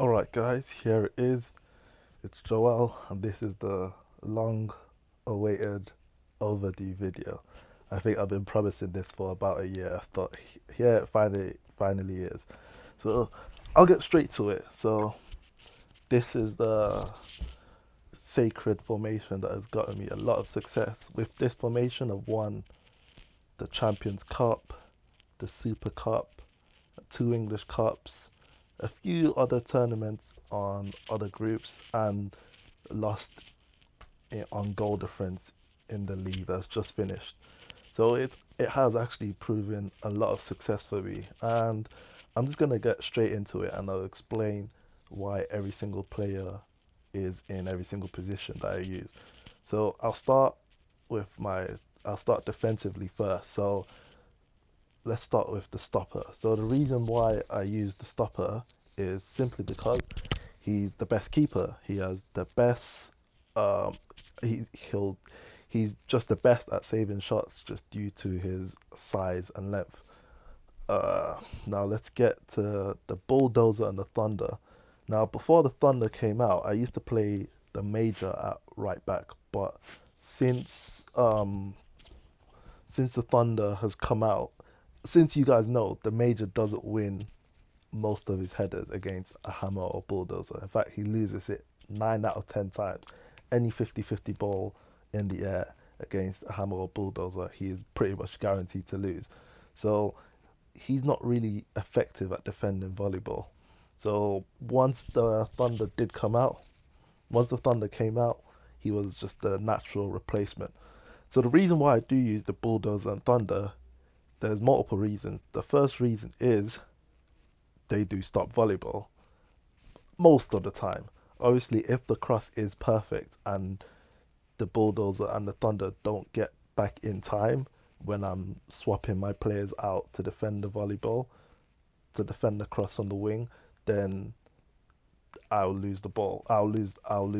Alright guys, here it is. It's Joel and this is the long awaited overdue video. I think I've been promising this for about a year, but here it finally is. So I'll get straight to it. So this is the sacred formation that has gotten me a lot of success. With this formation I've won the Champions Cup, the Super Cup, two English Cups, a few other tournaments on other groups, and lost on goal difference in the league that's just finished. So it has actually proven a lot of success for me, and I'm just gonna get straight into it, and I'll explain why every single player is in every single position that I use. So with my I'll start defensively first. So let's start with the stopper. So the reason why I use the stopper is simply because he's the best keeper. He has the best. Um, he'll he's just the best at saving shots just due to his size and length. Now let's get to the Bulldozer and the Thunder. Now before the Thunder came out, I used to play the Major at right back, but since um, since the Thunder has come out, since you guys know the Major doesn't win most of his headers against a hammer or bulldozer. In fact, he loses it 9 out of 10 times. Any 50-50 ball in the air against a hammer or bulldozer, he is pretty much guaranteed to lose. So he's not really effective at defending volleyball. So once the Thunder came out, he was just a natural replacement. So the reason why I do use the bulldozer and Thunder, there's multiple reasons. The first reason is they do stop volleyball most of the time. Obviously, if the cross is perfect and the bulldozer and the thunder don't get back in time when I'm swapping my players out to defend the volleyball, to defend the cross on the wing, then I'll lose the ball. I'll lose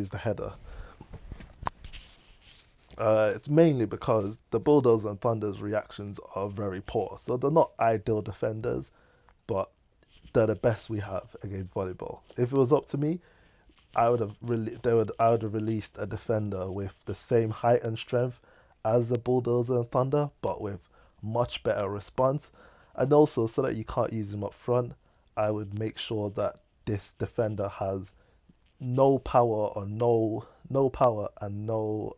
the header. It's mainly because the bulldozer and thunder's reactions are very poor. So they're not ideal defenders, but they're the best we have against volleyball. If it was up to me, I would have released a defender with the same height and strength as the Bulldozer and Thunder, but with much better response. And also, so that you can't use him up front, I would make sure that this defender has no power and no power and no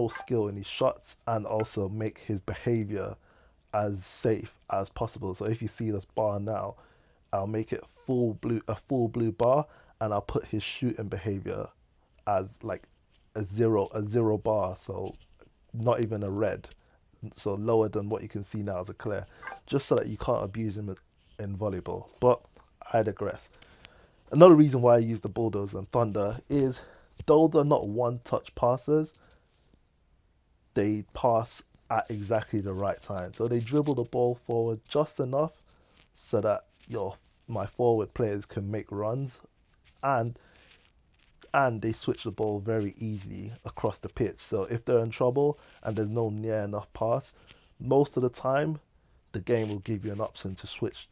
skill in his shots, and also make his behavior as safe as possible. So if you see this bar now, I'll make it a full blue bar, and I'll put his shooting behavior as like a zero bar, so not even a red, so lower than what you can see now as a clear, just so that you can't abuse him in volleyball. But I digress. Another reason why I use the Bulldozer and Thunder is, though they're not one touch passers, they pass at exactly the right time. So they dribble the ball forward just enough so that your my forward players can make runs, and they switch the ball very easily across the pitch. So if they're in trouble and there's no near enough pass, most of the time the game will give you an option to switch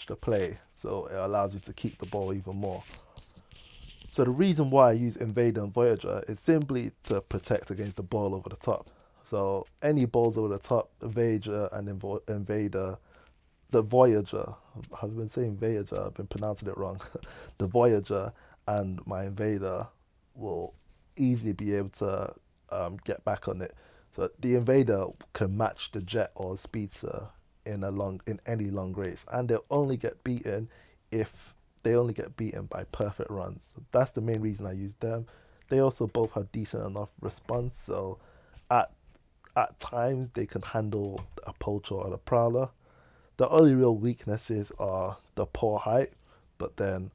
the play. So it allows you to keep the ball even more. So the reason why I use Invader and Voyager is simply to protect against the ball over the top. So any balls over the top, Invader and Invader, the Voyager, I've been saying Voyager, I've been pronouncing it wrong. The Voyager and my Invader will easily be able to get back on it. So the Invader can match the Jet or Speedster in any long race, and they only get beaten by perfect runs. So that's the main reason I use them. They also both have decent enough response, so at times they can handle a poacher or a prowler. The only real weaknesses are the poor height, but then,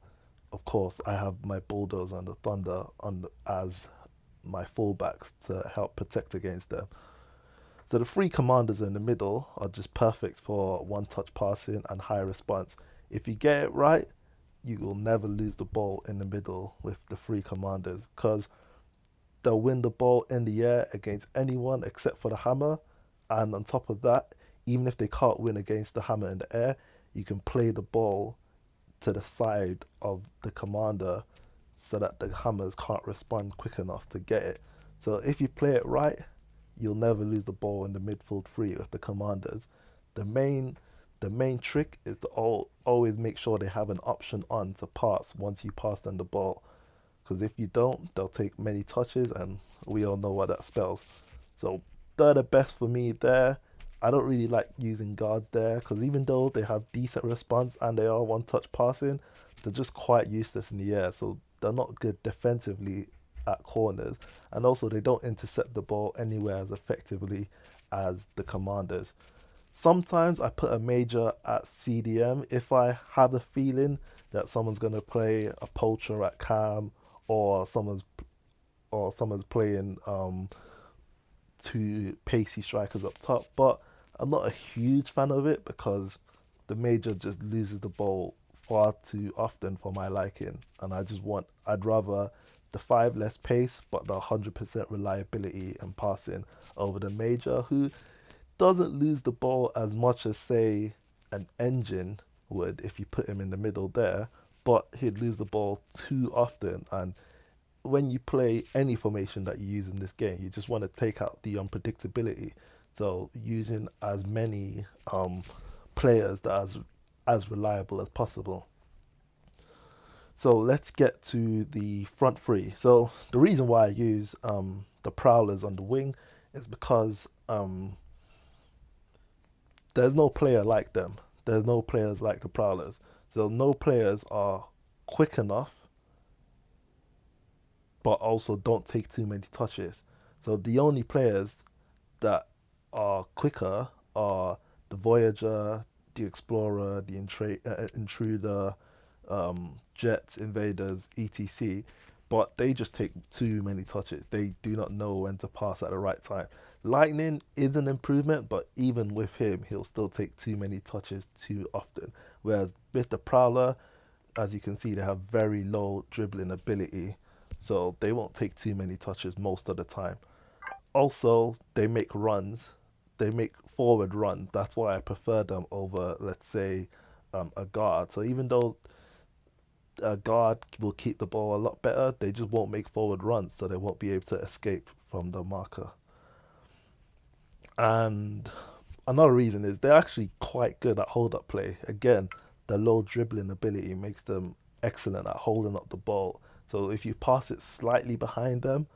of course, I have my Bulldozer and the Thunder as my fullbacks to help protect against them. So the three commanders in the middle are just perfect for one-touch passing and high response. If you get it right, you will never lose the ball in the middle with the three commanders, because they'll win the ball in the air against anyone except for the hammer. And on top of that, even if they can't win against the hammer in the air, you can play the ball to the side of the commander so that the hammers can't respond quick enough to get it. So if you play it right, you'll never lose the ball in the midfield three with the commanders. The main the main trick is to always make sure they have an option on to pass once you pass them the ball. Because if you don't, they'll take many touches, and we all know what that spells. So they're the best for me there. I don't really like using guards there because even though they have decent response and they are one touch passing, they're just quite useless in the air. So they're not good defensively at corners, and also they don't intercept the ball anywhere as effectively as the commanders. Sometimes I put a major at CDM if I have a feeling that someone's gonna play a poacher at cam, or someone's playing two pacey strikers up top. But I'm not a huge fan of it because the major just loses the ball far too often for my liking, and I'd rather the five less pace but the 100% reliability and passing over the major, who doesn't lose the ball as much as say an engine would if you put him in the middle there, but he'd lose the ball too often. And when you play any formation that you use in this game, you just want to take out the unpredictability. So using as many players that are as reliable as possible. So let's get to the front three. So the reason why I use the prowlers on the wing is because there's no player like them. There's no players like the prowlers. So no players are quick enough, but also don't take too many touches. So the only players that are quicker are the Voyager, the Explorer, the Intruder, Jets, Invaders, etc. But they just take too many touches. They do not know when to pass at the right time. Lightning is an improvement, but even with him, he'll still take too many touches too often. Whereas with the Prowler, as you can see, they have very low dribbling ability, so they won't take too many touches most of the time. Also, they make runs, they make forward runs. That's why I prefer them over, let's say, a guard. So even though a guard will keep the ball a lot better, they just won't make forward runs, so they won't be able to escape from the marker. And another reason is they're actually quite good at hold up play. Again, the low dribbling ability makes them excellent at holding up the ball. So if you pass it slightly behind them,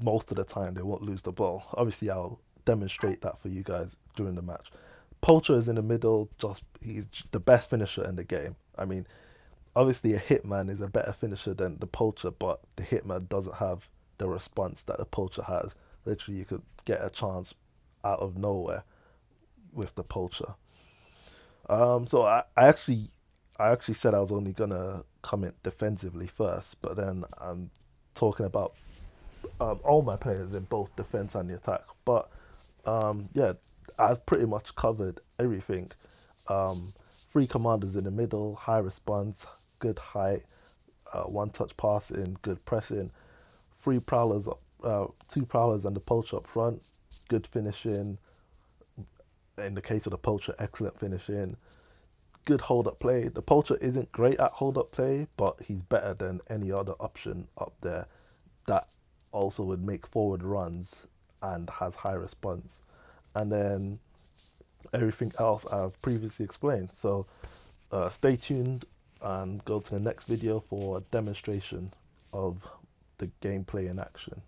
most of the time they won't lose the ball. Obviously, I'll demonstrate that for you guys during the match. Poacher is in the middle, just he's the best finisher in the game. I mean, obviously a hitman is a better finisher than the poacher, but the hitman doesn't have the response that the poacher has. Literally, you could get a chance out of nowhere with the poacher. So I actually said I was only gonna comment defensively first, but then I'm talking about all my players in both defense and the attack. But yeah, I've pretty much covered everything. Three commanders in the middle, high response, good height, one touch passing, good pressing. Three prowlers up, two prowlers and the poacher up front, good finishing. In the case of the poacher, excellent finishing, good hold up play. The poacher isn't great at hold up play, but he's better than any other option up there that also would make forward runs and has high response. And then everything else I've previously explained. So stay tuned and go to the next video for a demonstration of the gameplay in action.